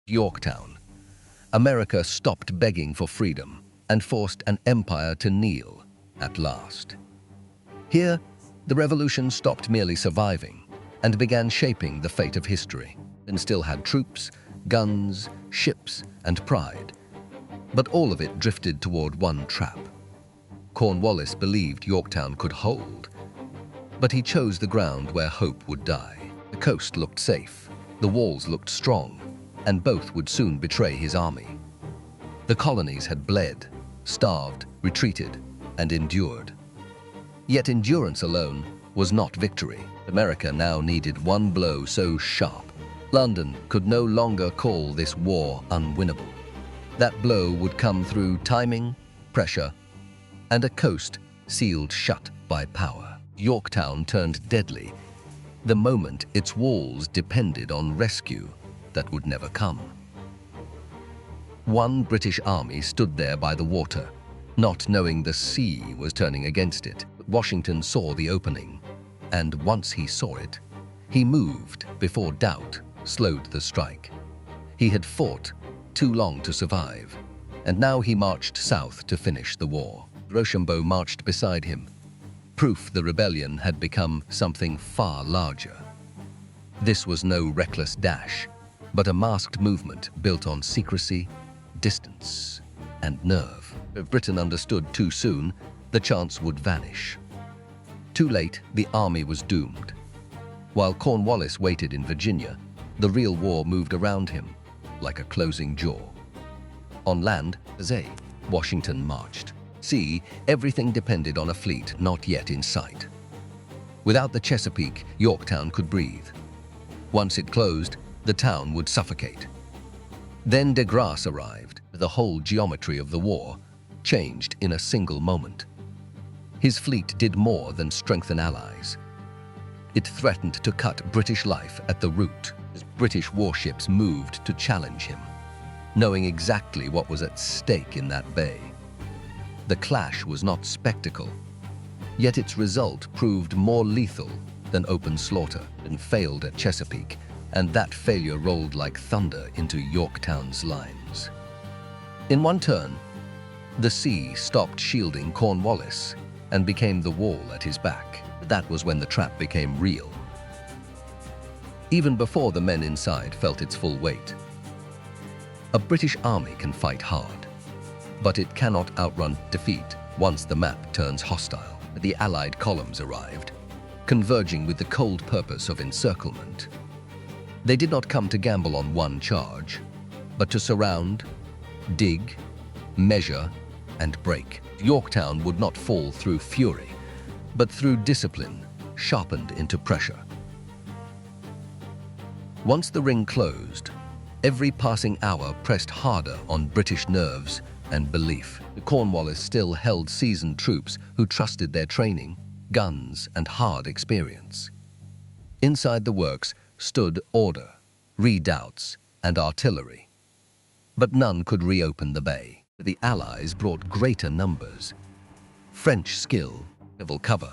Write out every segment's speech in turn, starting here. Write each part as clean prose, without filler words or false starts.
Yorktown. America stopped begging for freedom and forced an empire to kneel at last. Here, the revolution stopped merely surviving and began shaping the fate of history, and still had troops, guns, ships, and pride. But all of it drifted toward one trap. Cornwallis believed Yorktown could hold, but he chose the ground where hope would die. The coast looked safe, the walls looked strong, and both would soon betray his army. The colonies had bled, starved, retreated, and endured. Yet endurance alone was not victory. America now needed one blow so sharp, London could no longer call this war unwinnable. That blow would come through timing, pressure, and a coast sealed shut by power. Yorktown turned deadly the moment its walls depended on rescue that would never come. One British army stood there by the water, not knowing the sea was turning against it. Washington saw the opening, and once he saw it, he moved before doubt slowed the strike. He had fought too long to survive, and now he marched south to finish the war. Rochambeau marched beside him, proof the rebellion had become something far larger. This was no reckless dash, but a masked movement built on secrecy, distance, and nerve. If Britain understood too soon, the chance would vanish. Too late, the army was doomed. While Cornwallis waited in Virginia, the real war moved around him, like a closing jaw. On land, Washington marched. Sea, everything depended on a fleet not yet in sight. Without the Chesapeake, Yorktown could breathe. Once it closed, the town would suffocate. Then de Grasse arrived. The whole geometry of the war changed in a single moment. His fleet did more than strengthen allies. It threatened to cut British life at the root. British warships moved to challenge him, knowing exactly what was at stake in that bay. The clash was not spectacle, yet its result proved more lethal than open slaughter and failed at Chesapeake, and that failure rolled like thunder into Yorktown's lines. In one turn, the sea stopped shielding Cornwallis and became the wall at his back. That was when the trap became real. Even before the men inside felt its full weight. A British army can fight hard, but it cannot outrun defeat once the map turns hostile. The Allied columns arrived, converging with the cold purpose of encirclement. They did not come to gamble on one charge, but to surround, dig, measure, and break. Yorktown would not fall through fury, but through discipline, sharpened into pressure. Once the ring closed, every passing hour pressed harder on British nerves and belief. Cornwallis still held seasoned troops who trusted their training, guns, and hard experience. Inside the works stood order, redoubts, and artillery. But none could reopen the bay. The Allies brought greater numbers, French skill, naval cover,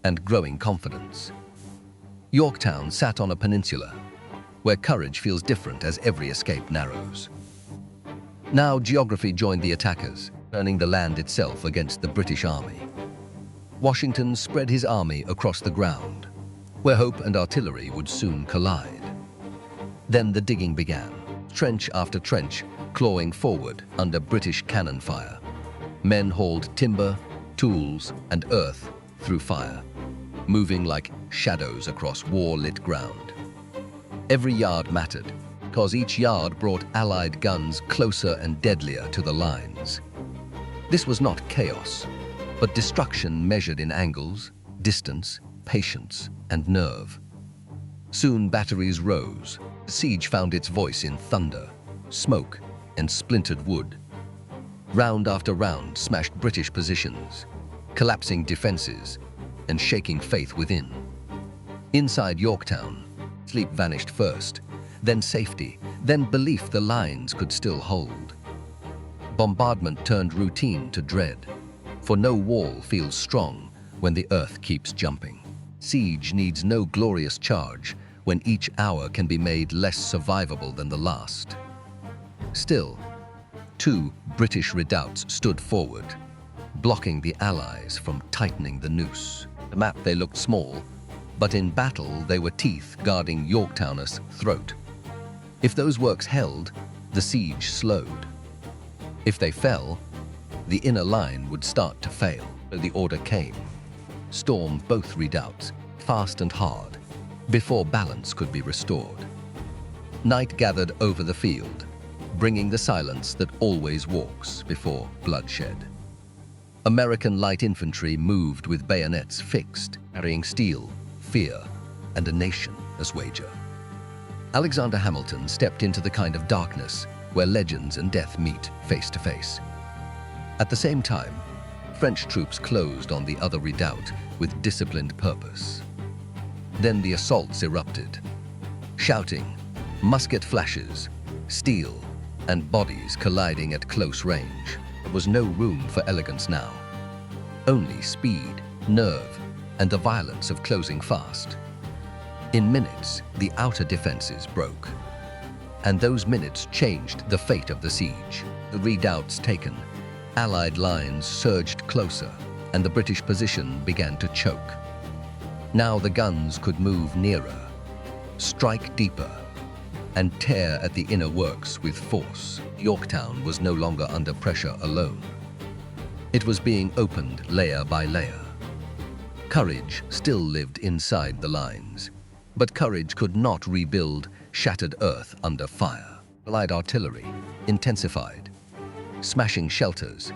and growing confidence. Yorktown sat on a peninsula, where courage feels different as every escape narrows. Now geography joined the attackers, turning the land itself against the British army. Washington spread his army across the ground, where hope and artillery would soon collide. Then the digging began, trench after trench, clawing forward under British cannon fire. Men hauled timber, tools, and earth through fire, moving like shadows across war-lit ground. Every yard mattered, because each yard brought Allied guns closer and deadlier to the lines. This was not chaos, but destruction measured in angles, distance, patience, and nerve. Soon batteries rose. The siege found its voice in thunder, smoke, and splintered wood. Round after round smashed British positions, collapsing defenses, and shaking faith within. Inside Yorktown, sleep vanished first, then safety, then belief the lines could still hold. Bombardment turned routine to dread, for no wall feels strong when the earth keeps jumping. Siege needs no glorious charge when each hour can be made less survivable than the last. Still, 2 British redoubts stood forward, blocking the Allies from tightening the noose. On the map they looked small, but in battle they were teeth guarding Yorktowners' throat. If those works held, the siege slowed. If they fell, the inner line would start to fail. The order came. Storm both redoubts, fast and hard, before balance could be restored. Night gathered over the field, bringing the silence that always walks before bloodshed. American light infantry moved with bayonets fixed, carrying steel, fear, and a nation as wager. Alexander Hamilton stepped into the kind of darkness where legends and death meet face to face. At the same time, French troops closed on the other redoubt with disciplined purpose. Then the assaults erupted. Shouting, musket flashes, steel, and bodies colliding at close range. There was no room for elegance now. Only speed, nerve, and the violence of closing fast. In minutes, the outer defenses broke. And those minutes changed the fate of the siege. The redoubts taken, Allied lines surged closer, and the British position began to choke. Now the guns could move nearer, strike deeper, and tear at the inner works with force. Yorktown was no longer under pressure alone. It was being opened layer by layer. Courage still lived inside the lines, but courage could not rebuild shattered earth under fire. Allied artillery intensified, smashing shelters,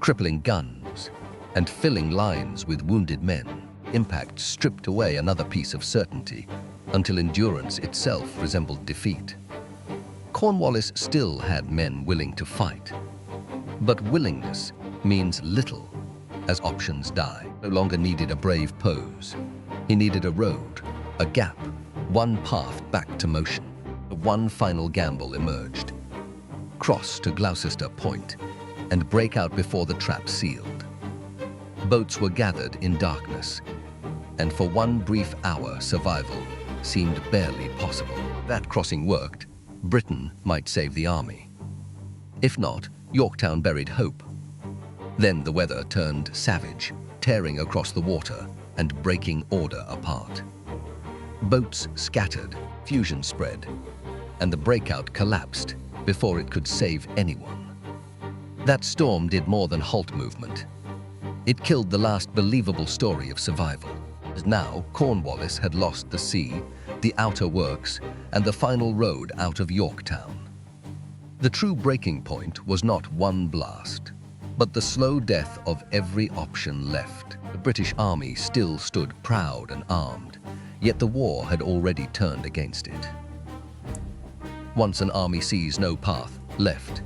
crippling guns, and filling lines with wounded men. Impact stripped away another piece of certainty, until endurance itself resembled defeat. Cornwallis still had men willing to fight, but willingness means little as options die. No longer needed a brave pose. He needed a road, a gap, one path back to motion. One final gamble emerged. Cross to Gloucester Point and break out before the trap sealed. Boats were gathered in darkness, and for one brief hour survival seemed barely possible. If that crossing worked, Britain might save the army. If not, Yorktown buried hope. Then the weather turned savage, tearing across the water and breaking order apart. Boats scattered, fusion spread, and the breakout collapsed before it could save anyone. That storm did more than halt movement. It killed the last believable story of survival. Now, Cornwallis had lost the sea, the outer works, and the final road out of Yorktown. The true breaking point was not one blast, but the slow death of every option left. The British army still stood proud and armed, yet the war had already turned against it. Once an army sees no path left,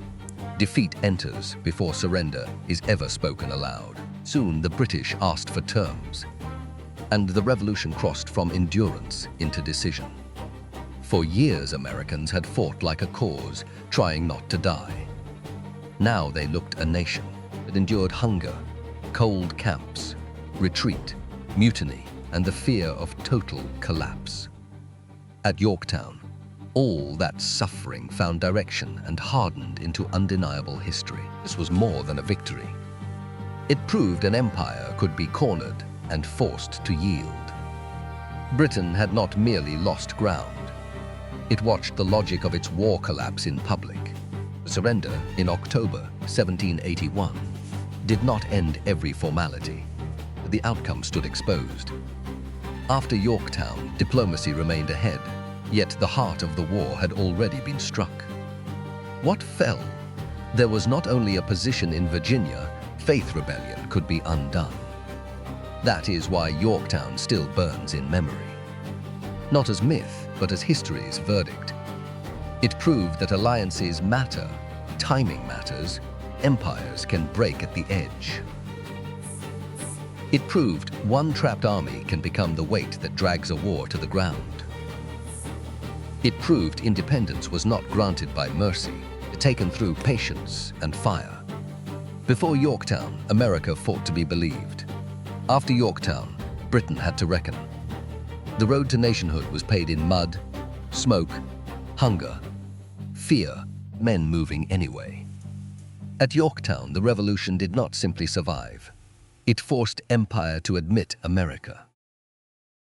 defeat enters before surrender is ever spoken aloud. Soon the British asked for terms, and the revolution crossed from endurance into decision. For years, Americans had fought like a cause, trying not to die. Now they looked a nation that endured hunger, cold camps, retreat, mutiny, and the fear of total collapse. At Yorktown, all that suffering found direction and hardened into undeniable history. This was more than a victory. It proved an empire could be cornered and forced to yield. Britain had not merely lost ground. It watched the logic of its war collapse in public. The surrender in October 1781 did not end every formality. The outcome stood exposed. After Yorktown, diplomacy remained ahead, yet the heart of the war had already been struck. What fell? There was not only a position in Virginia, faith rebellion could be undone. That is why Yorktown still burns in memory. Not as myth, but as history's verdict. It proved that alliances matter, timing matters, empires can break at the edge. It proved one trapped army can become the weight that drags a war to the ground. It proved independence was not granted by mercy, taken through patience and fire. Before Yorktown, America fought to be believed. After Yorktown, Britain had to reckon. The road to nationhood was paved in mud, smoke, hunger, fear, kept men moving anyway. At Yorktown, the revolution did not simply survive. It forced empire to admit America.